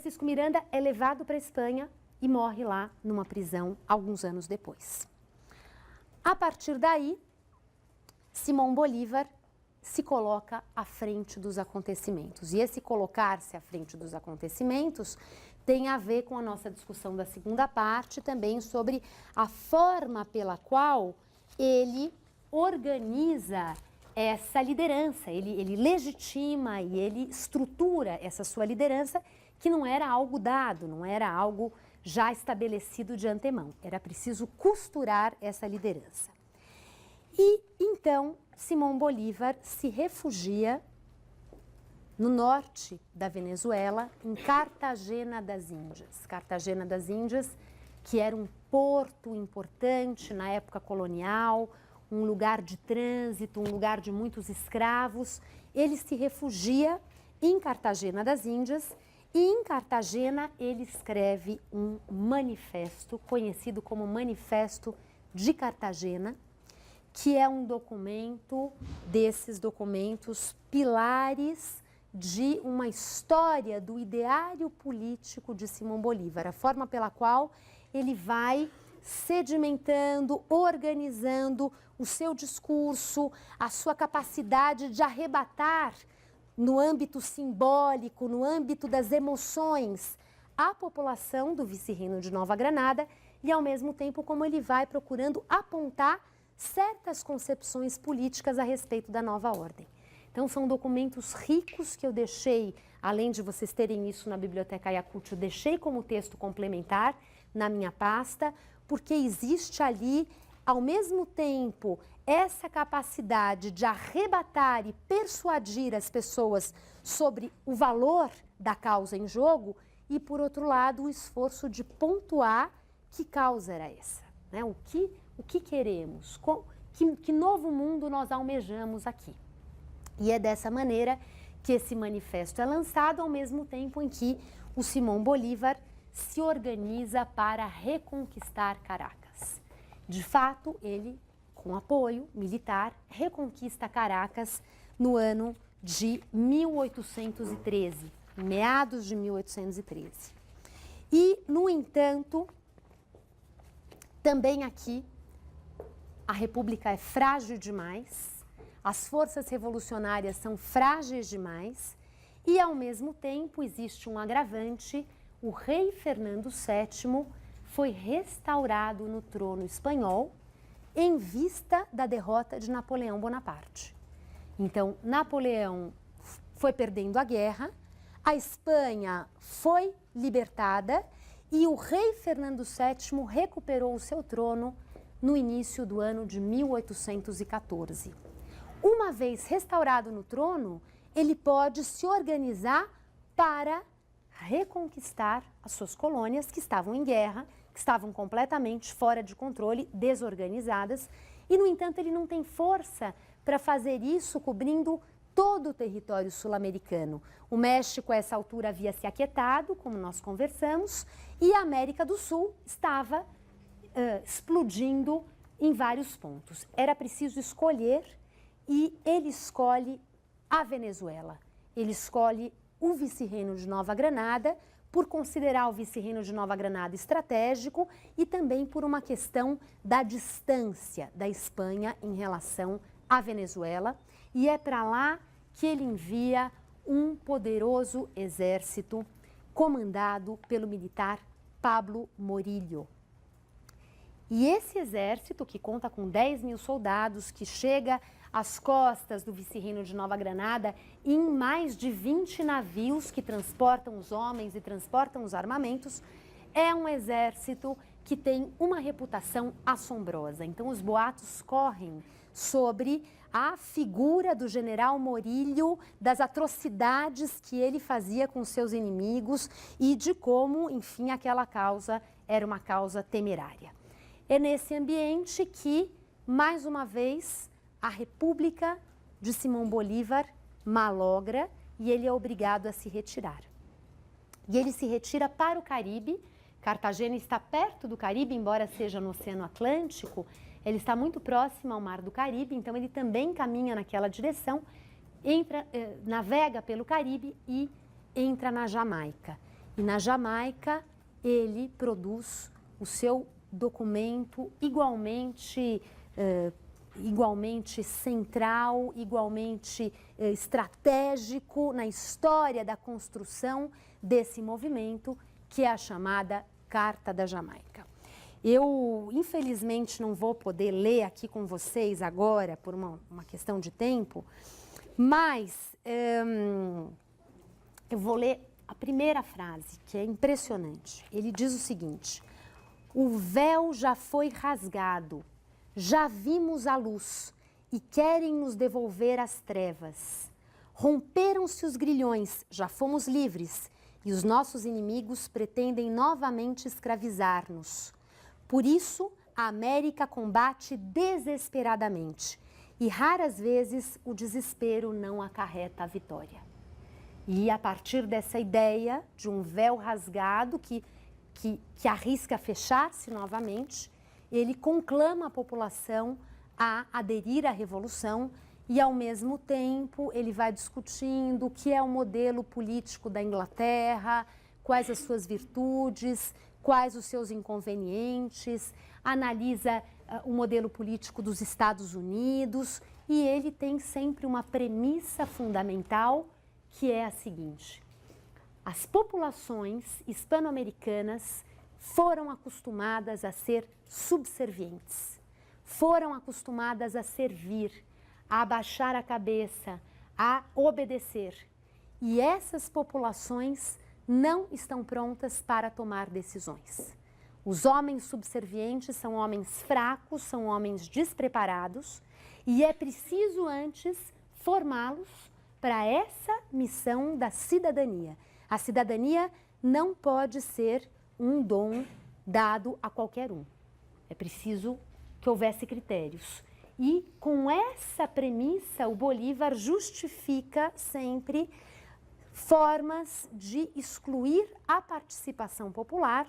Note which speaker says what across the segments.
Speaker 1: Francisco Miranda é levado para a Espanha e morre lá numa prisão alguns anos depois. A partir daí, Simão Bolívar se coloca à frente dos acontecimentos. E esse colocar-se à frente dos acontecimentos tem a ver com a nossa discussão da segunda parte, também sobre a forma pela qual ele organiza essa liderança, ele legitima e ele estrutura essa sua liderança, que não era algo dado, não era algo já estabelecido de antemão, era preciso costurar essa liderança. E então Simão Bolívar se refugia no norte da Venezuela, em Cartagena das Índias. Cartagena das Índias, que era um porto importante na época colonial, um lugar de trânsito, um lugar de muitos escravos. Ele se refugia em Cartagena das Índias e em Cartagena ele escreve um manifesto, conhecido como Manifesto de Cartagena, que é um documento desses documentos pilares de uma história do ideário político de Simão Bolívar, a forma pela qual ele vai sedimentando, organizando o seu discurso, a sua capacidade de arrebatar no âmbito simbólico, no âmbito das emoções, a população do vice-reino de Nova Granada e, ao mesmo tempo, como ele vai procurando apontar certas concepções políticas a respeito da nova ordem. Então, são documentos ricos que eu deixei, além de vocês terem isso na Biblioteca Yakult, eu deixei como texto complementar na minha pasta, porque existe ali, ao mesmo tempo, essa capacidade de arrebatar e persuadir as pessoas sobre o valor da causa em jogo e, por outro lado, o esforço de pontuar que causa era essa, né? O que queremos, que novo mundo nós almejamos aqui. E é dessa maneira que esse manifesto é lançado, ao mesmo tempo em que o Simão Bolívar se organiza para reconquistar Caracas. De fato, ele, com apoio militar, reconquista Caracas no ano de 1813, meados de 1813. E, no entanto, também aqui, a República é frágil demais, as forças revolucionárias são frágeis demais e, ao mesmo tempo, existe um agravante: o rei Fernando VII foi restaurado no trono espanhol em vista da derrota de Napoleão Bonaparte. Então, Napoleão foi perdendo a guerra, a Espanha foi libertada e o rei Fernando VII recuperou o seu trono no início do ano de 1814. Uma vez restaurado no trono, ele pode se organizar para reconquistar as suas colônias que estavam em guerra, que estavam completamente fora de controle, desorganizadas, e, no entanto, ele não tem força para fazer isso cobrindo todo o território sul-americano. O México, a essa altura, havia se aquietado, como nós conversamos, e a América do Sul estava explodindo em vários pontos. Era preciso escolher e ele escolhe a Venezuela. Ele escolhe o vice-reino de Nova Granada por considerar o vice-reino de Nova Granada estratégico e também por uma questão da distância da Espanha em relação à Venezuela. E é para lá que ele envia um poderoso exército comandado pelo militar Pablo Morillo. E esse exército, que conta com 10.000 soldados, que chega às costas do vice-reino de Nova Granada em mais de 20 navios que transportam os homens e transportam os armamentos, é um exército que tem uma reputação assombrosa. Então, os boatos correm sobre a figura do general Morillo, das atrocidades que ele fazia com seus inimigos e de como, enfim, aquela causa era uma causa temerária. É nesse ambiente que, mais uma vez, a República de Simão Bolívar malogra e ele é obrigado a se retirar. E ele se retira para o Caribe. Cartagena está perto do Caribe, embora seja no Oceano Atlântico, ele está muito próximo ao Mar do Caribe, então ele também caminha naquela direção, navega pelo Caribe e entra na Jamaica. E na Jamaica, ele produz o seu documento igualmente central, igualmente estratégico na história da construção desse movimento, que é a chamada Carta da Jamaica. Eu, infelizmente, não vou poder ler aqui com vocês agora, por uma questão de tempo, mas eu vou ler a primeira frase, que é impressionante. Ele diz o seguinte: o véu já foi rasgado, já vimos a luz e querem nos devolver as trevas. Romperam-se os grilhões, já fomos livres, e os nossos inimigos pretendem novamente escravizar-nos. Por isso, a América combate desesperadamente, e raras vezes o desespero não acarreta a vitória. E a partir dessa ideia de um véu rasgado que arrisca fechar-se novamente, ele conclama a população a aderir à revolução e, ao mesmo tempo, ele vai discutindo o que é o modelo político da Inglaterra, quais as suas virtudes, quais os seus inconvenientes, analisa o modelo político dos Estados Unidos, e ele tem sempre uma premissa fundamental, que é a seguinte: as populações hispano-americanas foram acostumadas a ser subservientes, foram acostumadas a servir, a abaixar a cabeça, a obedecer. E essas populações não estão prontas para tomar decisões. Os homens subservientes são homens fracos, são homens despreparados, e é preciso antes formá-los para essa missão da cidadania. A cidadania não pode ser um dom dado a qualquer um. É preciso que houvesse critérios. E com essa premissa, o Bolívar justifica sempre formas de excluir a participação popular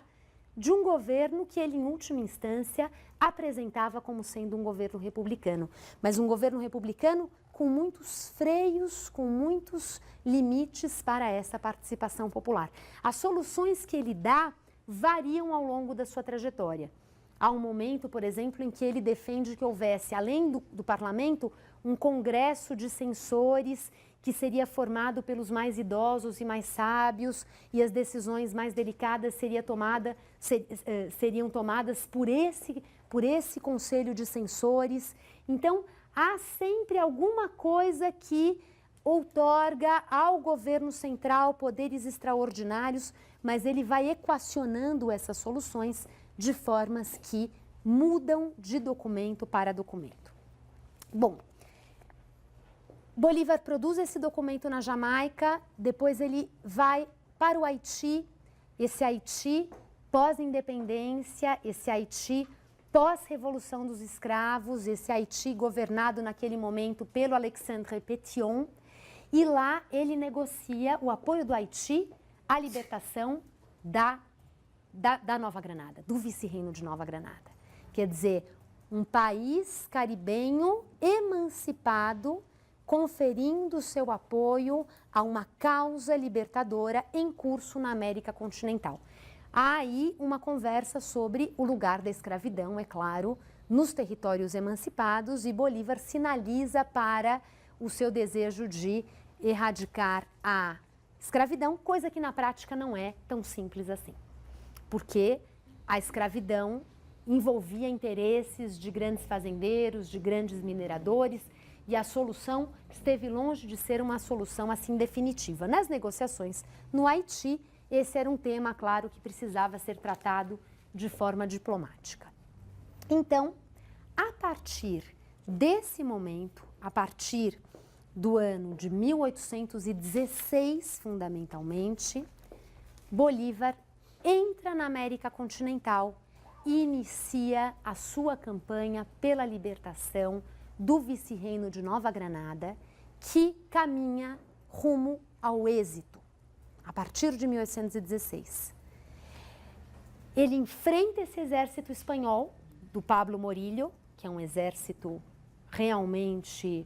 Speaker 1: de um governo que ele, em última instância, apresentava como sendo um governo republicano. Mas um governo republicano com muitos freios, com muitos limites para essa participação popular. As soluções que ele dá variam ao longo da sua trajetória. Há um momento, por exemplo, em que ele defende que houvesse, além do parlamento, um congresso de censores que seria formado pelos mais idosos e mais sábios, e as decisões mais delicadas seriam tomadas por esse conselho de censores. Então, há sempre alguma coisa que outorga ao governo central poderes extraordinários, mas ele vai equacionando essas soluções de formas que mudam de documento para documento. Bom, Bolívar produz esse documento na Jamaica, depois ele vai para o Haiti, esse Haiti pós-independência, esse Haiti pós-revolução dos escravos, esse Haiti governado naquele momento pelo Alexandre Pétion, e lá ele negocia o apoio do Haiti à libertação da Nova Granada, do vice-reino de Nova Granada. Quer dizer, um país caribenho emancipado, conferindo seu apoio a uma causa libertadora em curso na América continental. Há aí uma conversa sobre o lugar da escravidão, é claro, nos territórios emancipados, e Bolívar sinaliza para o seu desejo de erradicar a escravidão, coisa que na prática não é tão simples assim, porque a escravidão envolvia interesses de grandes fazendeiros, de grandes mineradores, e a solução esteve longe de ser uma solução assim definitiva. Nas negociações no Haiti, esse era um tema, claro, que precisava ser tratado de forma diplomática. Então, a partir desse momento, a partir do ano de 1816, fundamentalmente, Bolívar entra na América continental e inicia a sua campanha pela libertação do vice-reino de Nova Granada, que caminha rumo ao êxito, a partir de 1816. Ele enfrenta esse exército espanhol, do Pablo Morillo, que é um exército realmente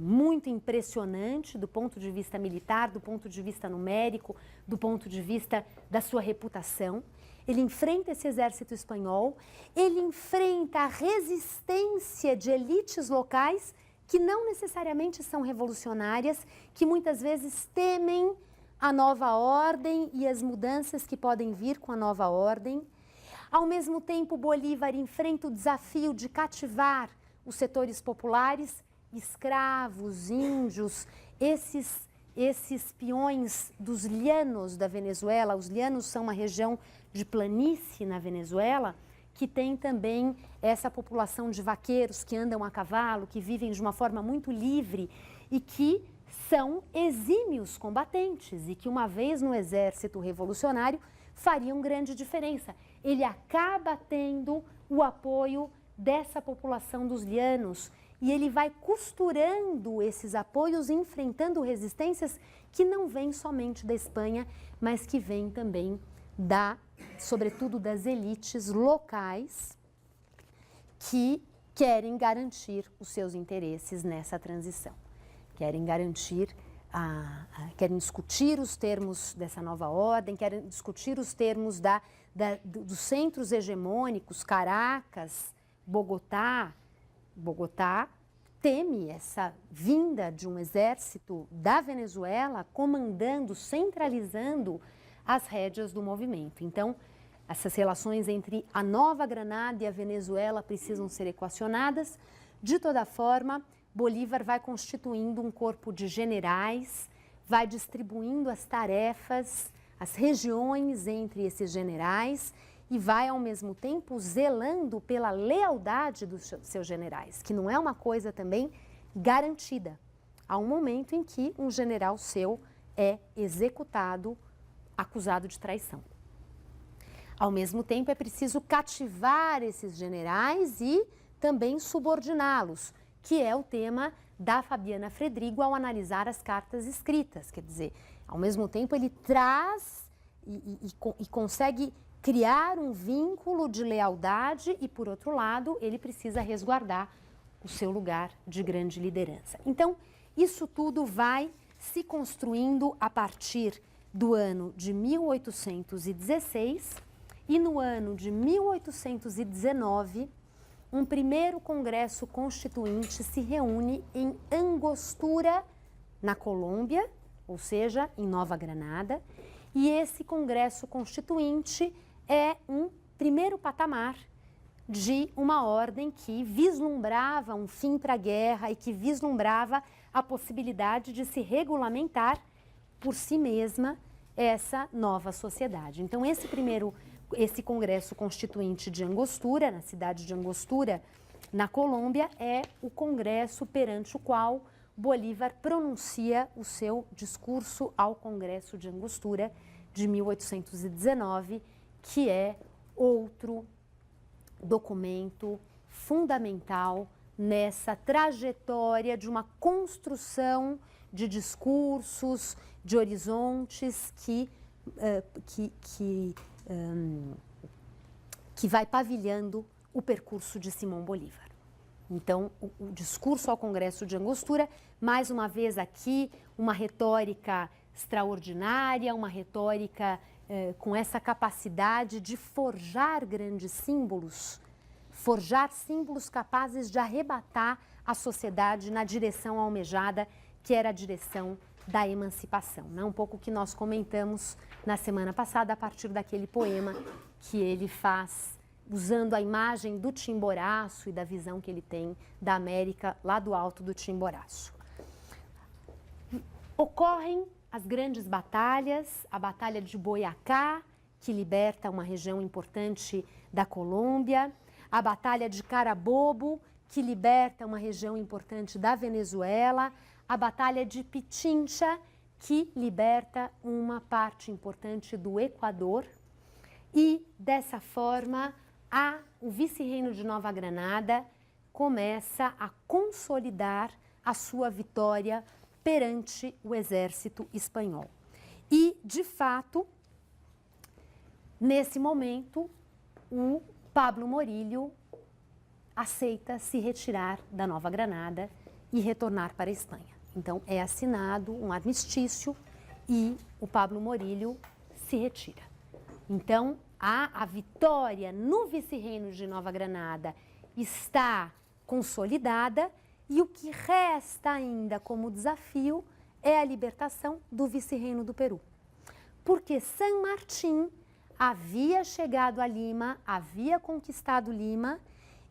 Speaker 1: muito impressionante do ponto de vista militar, do ponto de vista numérico, do ponto de vista da sua reputação. Ele enfrenta esse exército espanhol, ele enfrenta a resistência de elites locais que não necessariamente são revolucionárias, que muitas vezes temem a nova ordem e as mudanças que podem vir com a nova ordem. Ao mesmo tempo, Bolívar enfrenta o desafio de cativar os setores populares, escravos, índios, esses peões dos llanos da Venezuela. Os llanos são uma região de planície na Venezuela, que tem também essa população de vaqueiros que andam a cavalo, que vivem de uma forma muito livre e que são exímios combatentes e que uma vez no exército revolucionário fariam grande diferença. Ele acaba tendo o apoio dessa população dos llanos e ele vai costurando esses apoios, enfrentando resistências que não vêm somente da Espanha, mas que vêm também sobretudo das elites locais que querem garantir os seus interesses nessa transição. Querem garantir, querem discutir os termos dessa nova ordem, querem discutir os termos dos centros hegemônicos, Caracas, Bogotá. Bogotá teme essa vinda de um exército da Venezuela comandando, centralizando as rédeas do movimento. Então, essas relações entre a Nova Granada e a Venezuela precisam ser equacionadas. De toda forma, Bolívar vai constituindo um corpo de generais, vai distribuindo as tarefas, as regiões entre esses generais e vai, ao mesmo tempo, zelando pela lealdade dos seus generais, que não é uma coisa também garantida. Há um momento em que um general seu é executado, acusado de traição. Ao mesmo tempo, é preciso cativar esses generais e também subordiná-los, que é o tema da Fabiana Fredrigo ao analisar as cartas escritas. Quer dizer, ao mesmo tempo, ele traz e consegue criar um vínculo de lealdade e, por outro lado, ele precisa resguardar o seu lugar de grande liderança. Então, isso tudo vai se construindo a partir do ano de 1816 e no ano de 1819, um primeiro congresso constituinte se reúne em Angostura, na Colômbia, ou seja, em Nova Granada, e esse congresso constituinte é um primeiro patamar de uma ordem que vislumbrava um fim para a guerra e que vislumbrava a possibilidade de se regulamentar por si mesma essa nova sociedade. Então, esse congresso constituinte de Angostura, na cidade de Angostura, na Colômbia, é o congresso perante o qual Bolívar pronuncia o seu discurso ao Congresso de Angostura de 1819, que é outro documento fundamental nessa trajetória de uma construção de discursos, de horizontes que vai pavilhando o percurso de Simão Bolívar. Então, o discurso ao Congresso de Angostura, mais uma vez aqui, uma retórica extraordinária, uma retórica com essa capacidade de forjar grandes símbolos, forjar símbolos capazes de arrebatar a sociedade na direção almejada, que era a direção da emancipação, né? Um pouco que nós comentamos na semana passada a partir daquele poema que ele faz usando a imagem do Chimboraço e da visão que ele tem da América lá do alto do Chimboraço. Ocorrem as grandes batalhas, a Batalha de Boyacá, que liberta uma região importante da Colômbia, a Batalha de Carabobo, que liberta uma região importante da Venezuela, a Batalha de Pichincha, que liberta uma parte importante do Equador, e dessa forma o vice-reino de Nova Granada começa a consolidar a sua vitória perante o exército espanhol. E, de fato, nesse momento, o Pablo Morillo aceita se retirar da Nova Granada e retornar para a Espanha. Então, é assinado um armistício e o Pablo Morillo se retira. Então, a vitória no vice-reino de Nova Granada está consolidada e o que resta ainda como desafio é a libertação do vice-reino do Peru. Porque San Martín havia chegado a Lima, havia conquistado Lima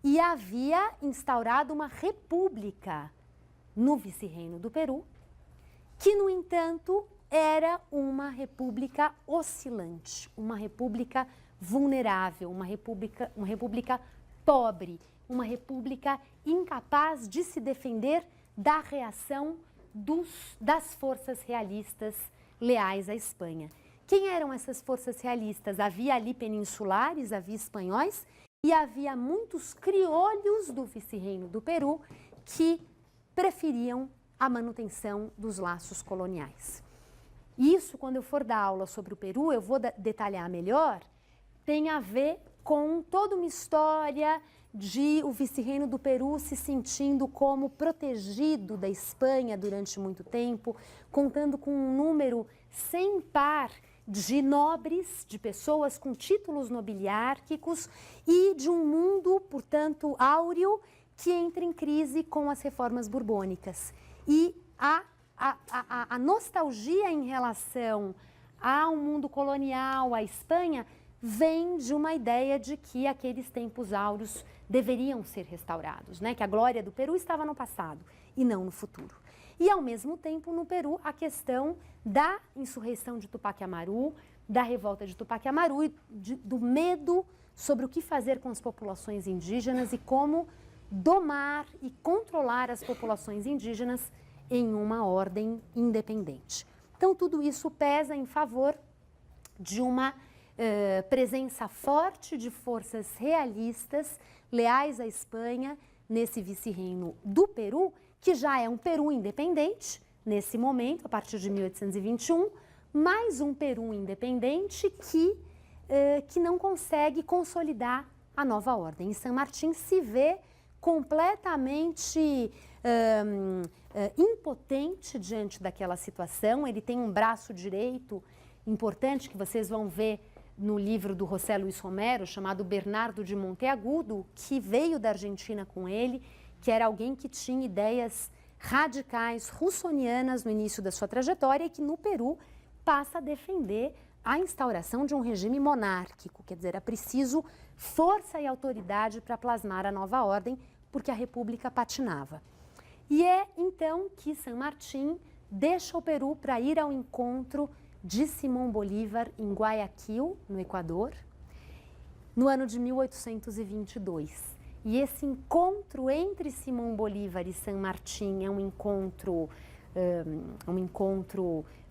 Speaker 1: e havia instaurado uma república no vice-reino do Peru, que, no entanto, era uma república oscilante, uma república vulnerável, uma república pobre, uma república incapaz de se defender da reação das forças realistas leais à Espanha. Quem eram essas forças realistas? Havia ali peninsulares, havia espanhóis e havia muitos criolhos do vice-reino do Peru que preferiam a manutenção dos laços coloniais. Isso, quando eu for dar aula sobre o Peru, eu vou detalhar melhor, tem a ver com toda uma história de o vice-reino do Peru se sentindo como protegido da Espanha durante muito tempo, contando com um número sem par de nobres, de pessoas com títulos nobiliárquicos e de um mundo, portanto, áureo que entra em crise com as reformas borbônicas. E a nostalgia em relação ao mundo colonial, à Espanha, vem de uma ideia de que aqueles tempos áureos deveriam ser restaurados, né? Que a glória do Peru estava no passado e não no futuro. E, ao mesmo tempo, no Peru, a questão da insurreição de Tupac Amaru, da revolta de Tupac Amaru e do medo sobre o que fazer com as populações indígenas e como domar e controlar as populações indígenas em uma ordem independente. Então, tudo isso pesa em favor de uma presença forte de forças realistas leais à Espanha nesse vice-reino do Peru, que já é um Peru independente nesse momento, a partir de 1821, mais um Peru independente que não consegue consolidar a nova ordem. E San Martín se vê completamente impotente diante daquela situação. Ele tem um braço direito importante que vocês vão ver no livro do José Luis Romero, chamado Bernardo de Monteagudo, que veio da Argentina com ele, que era alguém que tinha ideias radicais russonianas no início da sua trajetória e que no Peru passa a defender a instauração de um regime monárquico, quer dizer, é preciso força e autoridade para plasmar a nova ordem, porque a república patinava. E é então que San Martín deixa o Peru para ir ao encontro de Simón Bolívar em Guayaquil, no Equador, no ano de 1822. E esse encontro entre Simón Bolívar e San Martín é um encontro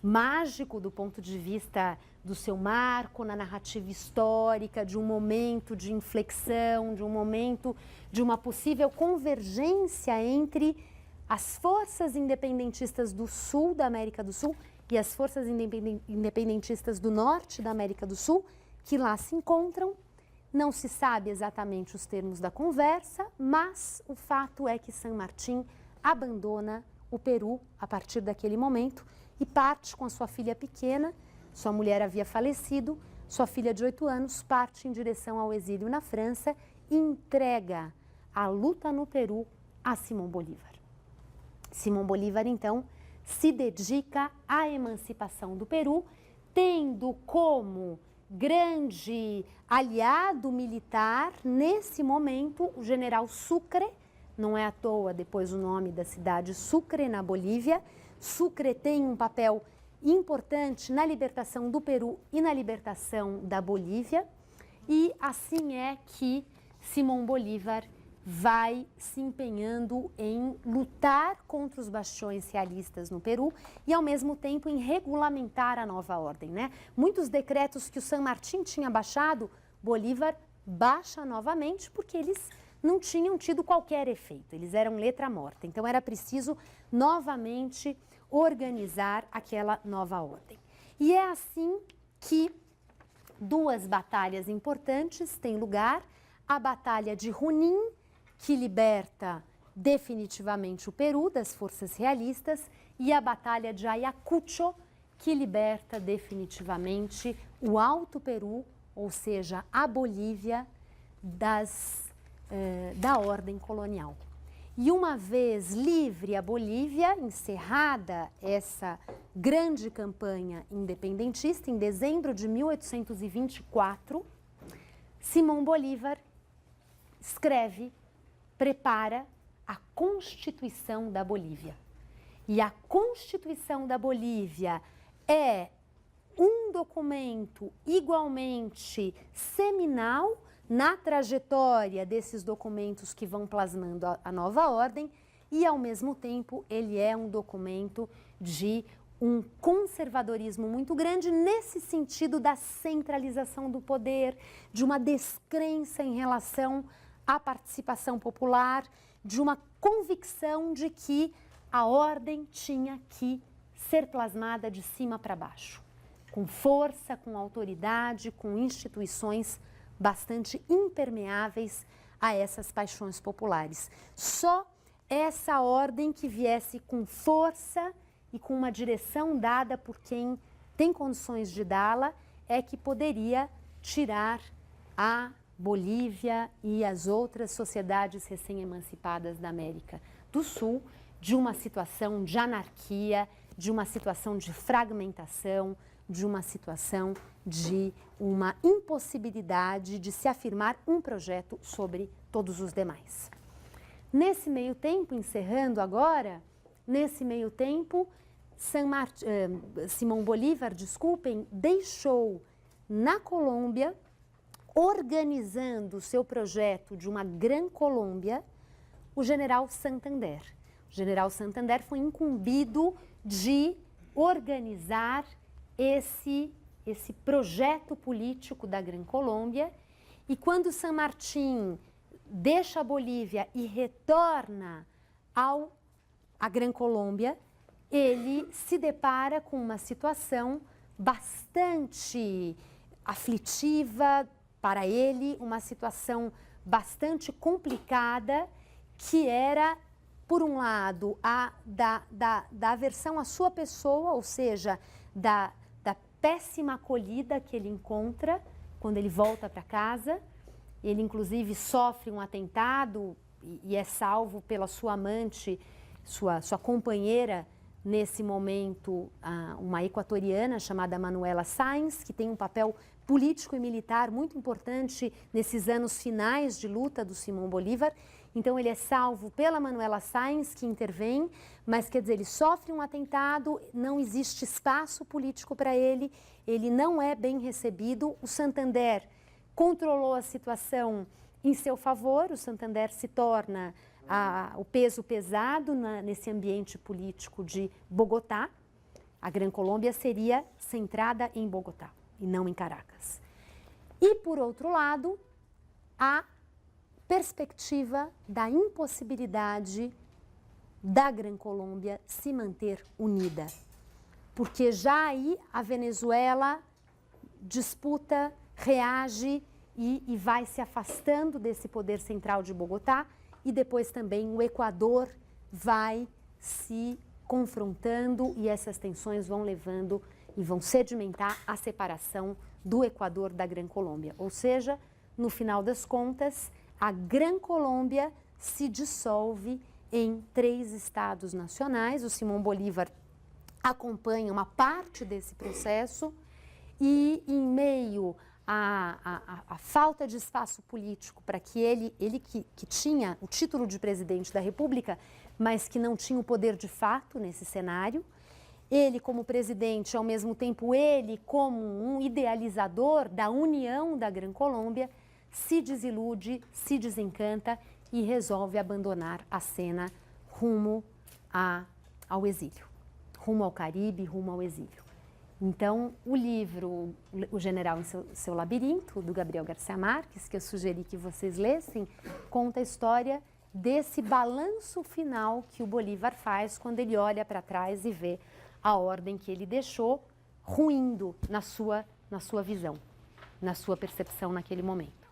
Speaker 1: mágico do ponto de vista do seu marco na narrativa histórica, de um momento de inflexão, de um momento de uma possível convergência entre as forças independentistas do sul da América do Sul e as forças independentistas do norte da América do Sul, que lá se encontram. Não se sabe exatamente os termos da conversa, mas o fato é que San Martín abandona o Peru a partir daquele momento e parte com a sua filha pequena. Sua mulher havia falecido, sua filha de 8 anos parte em direção ao exílio na França e entrega a luta no Peru a Simón Bolívar. Simón Bolívar, então, se dedica à emancipação do Peru, tendo como grande aliado militar, nesse momento, o general Sucre. Não é à toa depois o nome da cidade, Sucre, na Bolívia. Sucre tem um papel importante na libertação do Peru e na libertação da Bolívia. E assim é que Simón Bolívar vai se empenhando em lutar contra os bastiões realistas no Peru e, ao mesmo tempo, em regulamentar a nova ordem, né? Muitos decretos que o San Martín tinha baixado, Bolívar baixa novamente porque eles não tinham tido qualquer efeito, eles eram letra morta. Então, era preciso novamente organizar aquela nova ordem. E é assim que duas batalhas importantes têm lugar. A Batalha de Junín, que liberta definitivamente o Peru das forças realistas e a Batalha de Ayacucho, que liberta definitivamente o Alto Peru, ou seja, a Bolívia, da ordem colonial. E uma vez livre a Bolívia, encerrada essa grande campanha independentista, em dezembro de 1824, Simão Bolívar escreve, prepara a Constituição da Bolívia. E a Constituição da Bolívia é um documento igualmente seminal na trajetória desses documentos que vão plasmando a nova ordem e, ao mesmo tempo, ele é um documento de um conservadorismo muito grande nesse sentido da centralização do poder, de uma descrença em relação à participação popular, de uma convicção de que a ordem tinha que ser plasmada de cima para baixo, com força, com autoridade, com instituições bastante impermeáveis a essas paixões populares. Só essa ordem que viesse com força e com uma direção dada por quem tem condições de dá-la é que poderia tirar a Bolívia e as outras sociedades recém-emancipadas da América do Sul de uma situação de anarquia, de uma situação de fragmentação, de uma situação de uma impossibilidade de se afirmar um projeto sobre todos os demais. Nesse meio tempo, encerrando agora, nesse meio tempo, Simão Bolívar, deixou na Colômbia, organizando o seu projeto de uma Gran Colômbia, o general Santander. O general Santander foi incumbido de organizar esse projeto político da Gran Colômbia, e quando San Martín deixa a Bolívia e retorna à Gran Colômbia, ele se depara com uma situação bastante aflitiva para ele, uma situação bastante complicada, que era, por um lado, da aversão à sua pessoa, ou seja, da péssima acolhida que ele encontra quando ele volta para casa. Ele, inclusive, sofre um atentado e é salvo pela sua amante, sua companheira, nesse momento, uma equatoriana chamada Manuela Sáenz, que tem um papel político e militar muito importante nesses anos finais de luta do Simão Bolívar. Então, ele é salvo pela Manuela Sáenz, que intervém, mas, quer dizer, ele sofre um atentado, não existe espaço político para ele, ele não é bem recebido. O Santander controlou a situação em seu favor, o Santander se torna o peso pesado nesse ambiente político de Bogotá. A Gran Colômbia seria centrada em Bogotá e não em Caracas. E, por outro lado, a perspectiva da impossibilidade da Gran Colômbia se manter unida, porque já aí a Venezuela disputa, reage e vai se afastando desse poder central de Bogotá, e depois também o Equador vai se confrontando e essas tensões vão levando e vão sedimentar a separação do Equador da Gran Colômbia. Ou seja, no final das contas, a Gran Colômbia se dissolve em 3 estados nacionais. O Simão Bolívar acompanha uma parte desse processo e, em meio à falta de espaço político para que ele que tinha o título de presidente da República, mas que não tinha o poder de fato nesse cenário, ele como presidente, ao mesmo tempo ele como um idealizador da união da Gran Colômbia, se desilude, se desencanta e resolve abandonar a cena rumo ao exílio, rumo ao Caribe, rumo ao exílio. Então, o livro O General em seu Labirinto, do Gabriel Garcia Marques, que eu sugeri que vocês lessem, conta a história desse balanço final que o Bolívar faz quando ele olha para trás e vê a ordem que ele deixou ruindo na sua visão, na sua percepção naquele momento.